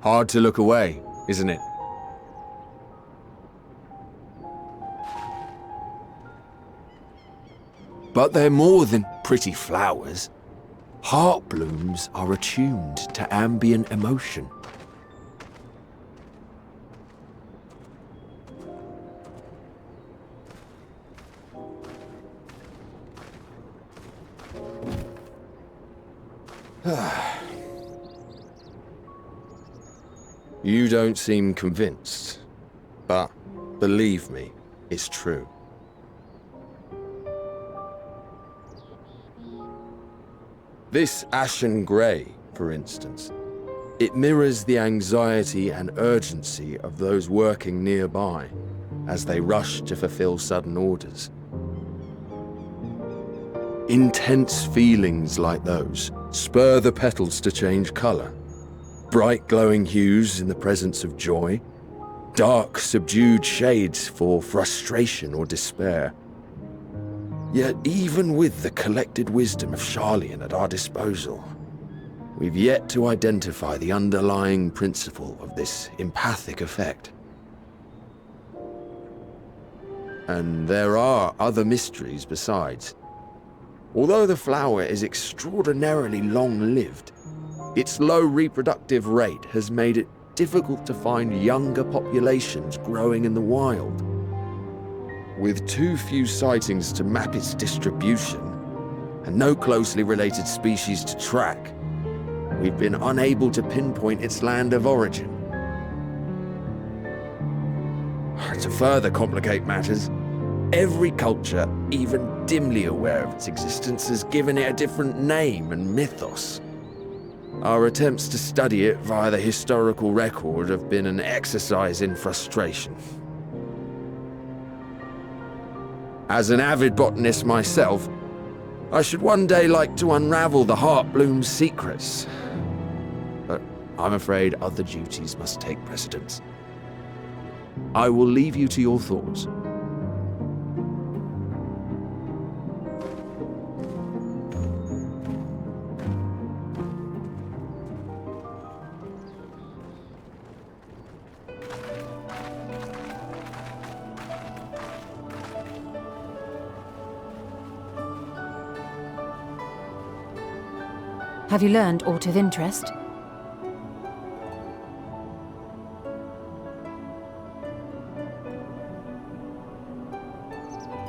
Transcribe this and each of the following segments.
Hard to look away, isn't it? But they're more than pretty flowers. Heart blooms are attuned to ambient emotion. You don't seem convinced, but believe me, it's true. This ashen grey, for instance, it mirrors the anxiety and urgency of those working nearby as they rush to fulfill sudden orders. Intense feelings like those spur the petals to change colour. Bright glowing hues in the presence of joy, dark subdued shades for frustration or despair. Yet even with the collected wisdom of Charlian at our disposal, we've yet to identify the underlying principle of this empathic effect. And there are other mysteries besides. Although the flower is extraordinarily long-lived, its low reproductive rate has made it difficult to find younger populations growing in the wild. With too few sightings to map its distribution, and no closely related species to track, we've been unable to pinpoint its land of origin. To further complicate matters, every culture, even dimly aware of its existence, has given it a different name and mythos. Our attempts to study it via the historical record have been an exercise in frustration. As an avid botanist myself, I should one day like to unravel the Heartbloom's secrets. But I'm afraid other duties must take precedence. I will leave you to your thoughts. Have you learned aught of interest?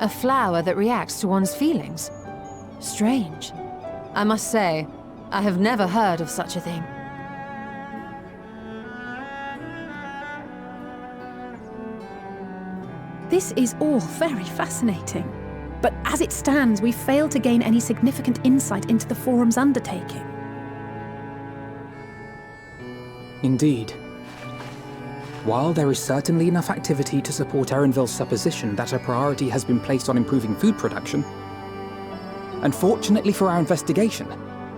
A flower that reacts to one's feelings? Strange. I must say, I have never heard of such a thing. This is all very fascinating. But as it stands, we've failed to gain any significant insight into the Forum's undertaking. Indeed. While there is certainly enough activity to support Erenville's supposition that a priority has been placed on improving food production, unfortunately for our investigation,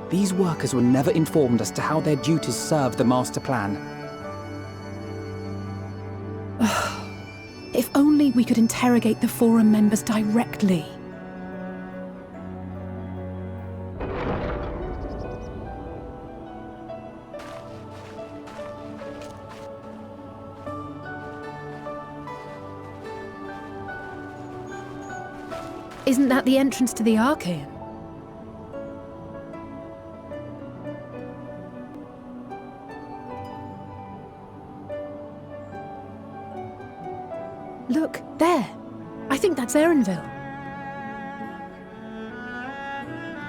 these workers were never informed as to how their duties serve the master plan. If only we could interrogate the Forum members directly. Isn't that the entrance to the Archaeum? Look, there. I think that's Erenville.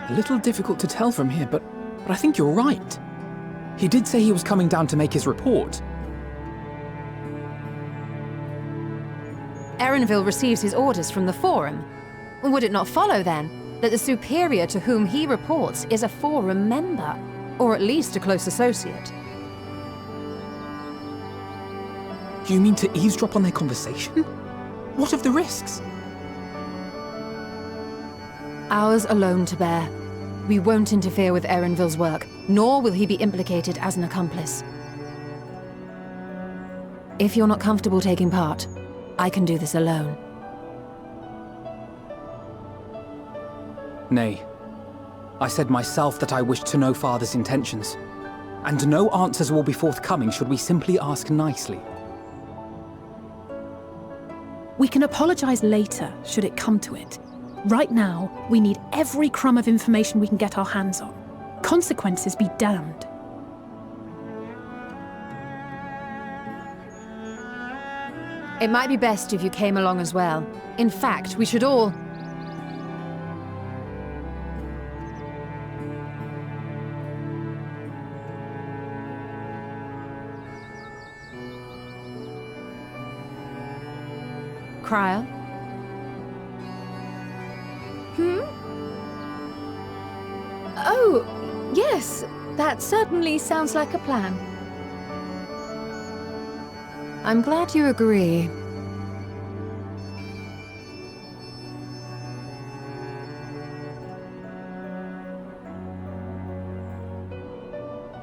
A little difficult to tell from here, but I think you're right. He did say he was coming down to make his report. Erenville receives his orders from the Forum. Would it not follow, then, that the superior to whom he reports is a Forum member, or at least a close associate? You mean to eavesdrop on their conversation? What of the risks? Ours alone to bear. We won't interfere with Erenville's work, nor will he be implicated as an accomplice. If you're not comfortable taking part, I can do this alone. Nay. I said myself that I wished to know Father's intentions. And no answers will be forthcoming should we simply ask nicely. We can apologize later, should it come to it. Right now, we need every crumb of information we can get our hands on. Consequences be damned. It might be best if you came along as well. In fact, we should all... Cryle? Oh, yes. That certainly sounds like a plan. I'm glad you agree.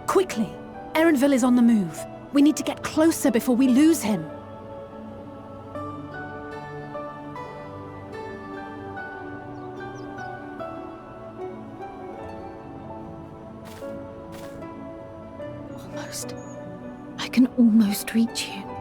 Quickly! Erenville is on the move. We need to get closer before we lose him. Almost. I can almost reach you.